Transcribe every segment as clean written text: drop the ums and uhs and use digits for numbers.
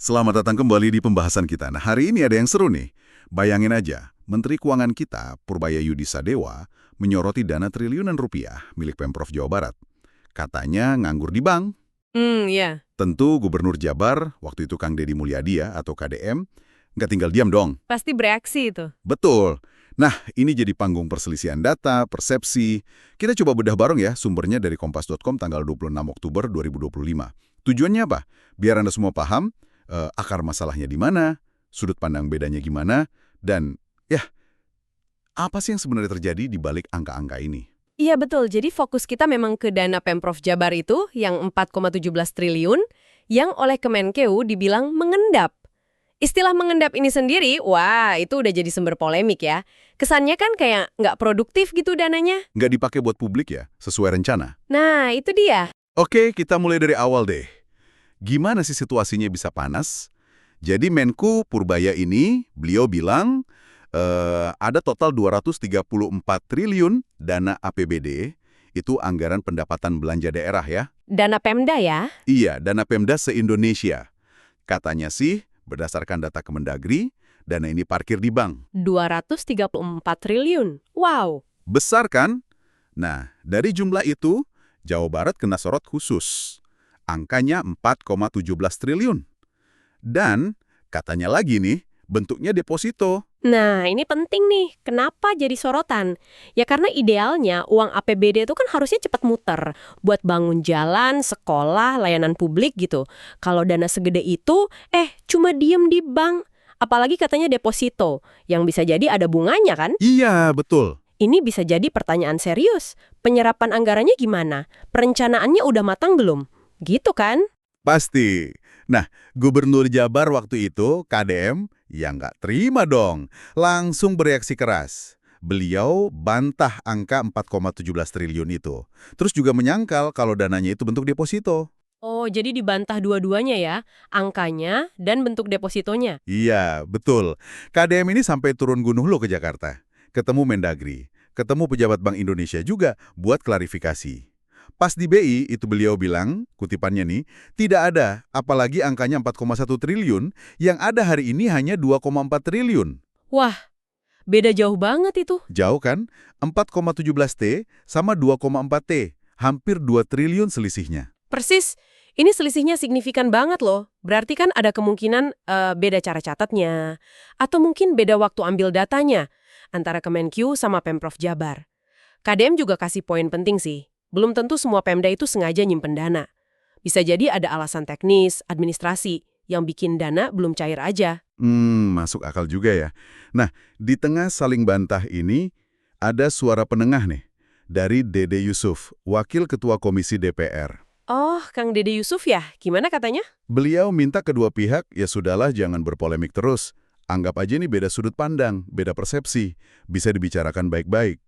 Selamat datang kembali di pembahasan kita. Nah, hari ini ada yang seru nih. Bayangin aja, Menteri Keuangan kita, Purbaya Yudi Sadewa, menyoroti dana triliunan rupiah milik Pemprov Jawa Barat. Katanya nganggur di bank. Ya. Tentu Gubernur Jabar, waktu itu Kang Deddy Mulyadi ya, atau KDM, nggak tinggal diam dong. Pasti bereaksi itu. Betul. Nah, ini jadi panggung perselisihan data, persepsi. Kita coba bedah bareng ya, sumbernya dari kompas.com tanggal 26 Oktober 2025. Tujuannya apa? Biar Anda semua paham, akar masalahnya di mana, sudut pandang bedanya gimana, dan ya, apa sih yang sebenarnya terjadi di balik angka-angka ini? Iya betul, jadi fokus kita memang ke dana Pemprov Jabar itu yang 4,17 triliun, yang oleh Kemenkeu dibilang mengendap. Istilah mengendap ini sendiri, wah itu udah jadi sumber polemik ya. Kesannya kan kayak nggak produktif gitu dananya. Nggak dipakai buat publik ya, sesuai rencana. Nah, itu dia. Oke, kita mulai dari awal deh. Gimana sih situasinya bisa panas? Jadi Menku Purbaya ini, beliau bilang ada total 234 triliun dana APBD, itu anggaran pendapatan belanja daerah ya. Dana Pemda ya? Iya, dana Pemda se-Indonesia. Katanya sih, berdasarkan data Kemendagri, dana ini parkir di bank. 234 triliun. Wow. Besar kan? Nah, dari jumlah itu, Jawa Barat kena sorot khusus. Angkanya 4,17 triliun. Dan, katanya lagi nih, bentuknya deposito. Nah, ini penting nih. Kenapa jadi sorotan? Ya karena idealnya uang APBD itu kan harusnya cepat muter. Buat bangun jalan, sekolah, layanan publik gitu. Kalau dana segede itu, cuma diem di bank. Apalagi katanya deposito, yang bisa jadi ada bunganya kan? Iya, betul. Ini bisa jadi pertanyaan serius. Penyerapan anggarannya gimana? Perencanaannya udah matang belum? Gitu kan? Pasti. Nah, Gubernur Jabar waktu itu, KDM, ya nggak terima dong. Langsung bereaksi keras. Beliau bantah angka 4,17 triliun itu. Terus juga menyangkal kalau dananya itu bentuk deposito. Oh, jadi dibantah dua-duanya ya? Angkanya dan bentuk depositonya? Iya, betul. KDM ini sampai turun gunung loh ke Jakarta. Ketemu Mendagri, ketemu pejabat Bank Indonesia juga buat klarifikasi. Pas di BI, itu beliau bilang, kutipannya nih, tidak ada, apalagi angkanya 4,1 triliun, yang ada hari ini hanya 2,4 triliun. Wah, beda jauh banget itu. Jauh kan? 4,17 T sama 2,4 T, hampir 2 triliun selisihnya. Persis, ini selisihnya signifikan banget loh. Berarti kan ada kemungkinan beda cara catatnya. Atau mungkin beda waktu ambil datanya antara Kemenkeu sama Pemprov Jabar. KDM juga kasih poin penting sih. Belum tentu semua Pemda itu sengaja nyimpen dana. Bisa jadi ada alasan teknis, administrasi, yang bikin dana belum cair aja. Masuk akal juga ya. Nah, di tengah saling bantah ini, ada suara penengah nih, dari Dede Yusuf, Wakil Ketua Komisi DPR. Oh, Kang Dede Yusuf ya? Gimana katanya? Beliau minta kedua pihak, ya sudahlah jangan berpolemik terus. Anggap aja ini beda sudut pandang, beda persepsi, bisa dibicarakan baik-baik.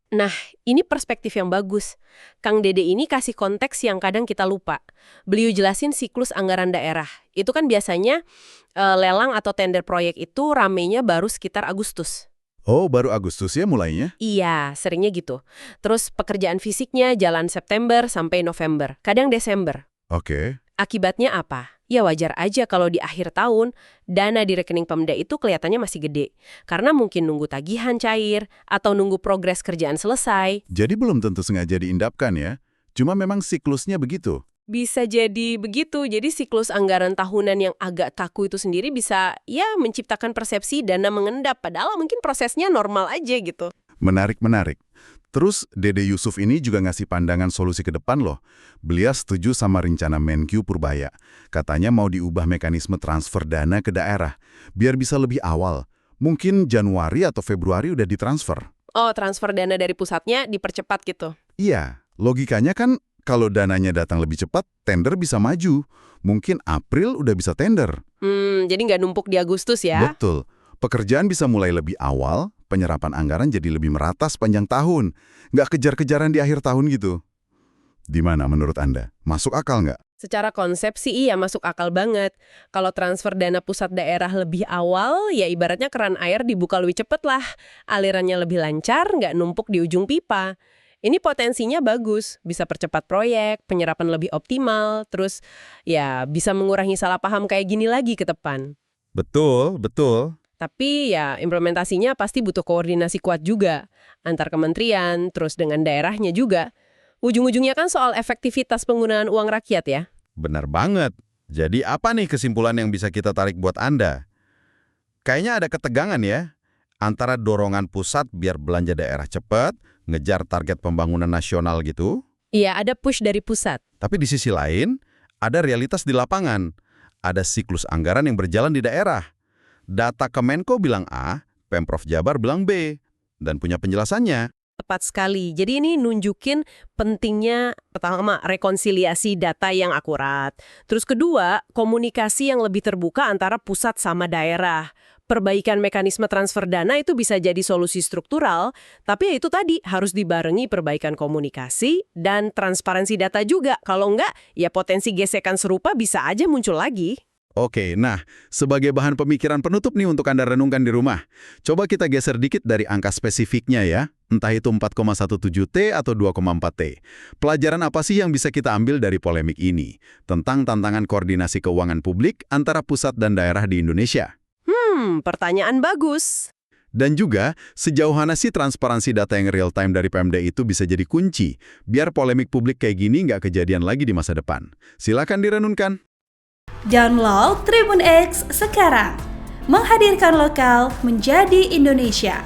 Nah, ini perspektif yang bagus. Kang Dede ini kasih konteks yang kadang kita lupa. Beliau jelasin siklus anggaran daerah. Itu kan biasanya lelang atau tender proyek itu ramenya baru sekitar Agustus. Oh, baru Agustus ya mulainya? Iya, seringnya gitu. Terus pekerjaan fisiknya jalan September sampai November, kadang Desember. Oke. Akibatnya apa? Ya wajar aja kalau di akhir tahun, dana di rekening Pemda itu kelihatannya masih gede. Karena mungkin nunggu tagihan cair, atau nunggu progres kerjaan selesai. Jadi belum tentu sengaja diindapkan ya? Cuma memang siklusnya begitu. Bisa jadi begitu, jadi siklus anggaran tahunan yang agak kaku itu sendiri bisa ya menciptakan persepsi dana mengendap, padahal mungkin prosesnya normal aja gitu. Menarik. Terus Dede Yusuf ini juga ngasih pandangan solusi ke depan loh. Beliau setuju sama rencana Menku Purbaya. Katanya mau diubah mekanisme transfer dana ke daerah, biar bisa lebih awal. Mungkin Januari atau Februari udah ditransfer. Oh, transfer dana dari pusatnya dipercepat gitu. Iya, logikanya kan kalau dananya datang lebih cepat, tender bisa maju. Mungkin April udah bisa tender. Jadi nggak numpuk di Agustus ya? Betul. Pekerjaan bisa mulai lebih awal, penyerapan anggaran jadi lebih merata sepanjang tahun. Nggak kejar-kejaran di akhir tahun gitu. Di mana menurut Anda? Masuk akal nggak? Secara konsep sih iya masuk akal banget. Kalau transfer dana pusat daerah lebih awal, ya ibaratnya keran air dibuka lebih cepet lah. Alirannya lebih lancar, nggak numpuk di ujung pipa. Ini potensinya bagus, bisa percepat proyek, penyerapan lebih optimal, terus ya bisa mengurangi salah paham kayak gini lagi ke depan. Betul, betul. Tapi ya implementasinya pasti butuh koordinasi kuat juga, antar kementerian, terus dengan daerahnya juga. Ujung-ujungnya kan soal efektivitas penggunaan uang rakyat ya. Benar banget. Jadi apa nih kesimpulan yang bisa kita tarik buat Anda? Kayaknya ada ketegangan ya, antara dorongan pusat biar belanja daerah cepat, ngejar target pembangunan nasional gitu, Iya, ada push dari pusat. tapi di sisi lain, ada realitas di lapangan. Ada siklus anggaran yang berjalan di daerah. Data Kemenko bilang A, Pemprov Jabar bilang B, dan punya penjelasannya. Tepat sekali. Jadi ini nunjukin pentingnya pertama rekonsiliasi data yang akurat. Terus kedua, komunikasi yang lebih terbuka antara pusat sama daerah. Perbaikan mekanisme transfer dana itu bisa jadi solusi struktural, tapi ya itu tadi harus dibarengi perbaikan komunikasi dan transparansi data juga. Kalau enggak, ya potensi gesekan serupa bisa aja muncul lagi. Oke, nah, sebagai bahan pemikiran penutup nih untuk Anda renungkan di rumah, coba kita geser dikit dari angka spesifiknya ya, entah itu 4,17T atau 2,4T. Pelajaran apa sih yang bisa kita ambil dari polemik ini tentang tantangan koordinasi keuangan publik antara pusat dan daerah di Indonesia? Pertanyaan bagus. Dan juga, sejauh mana sih transparansi data yang real time dari Pemda itu bisa jadi kunci, biar polemik publik kayak gini nggak kejadian lagi di masa depan. Silakan direnungkan. Download Tribun X sekarang. Menghadirkan lokal menjadi Indonesia.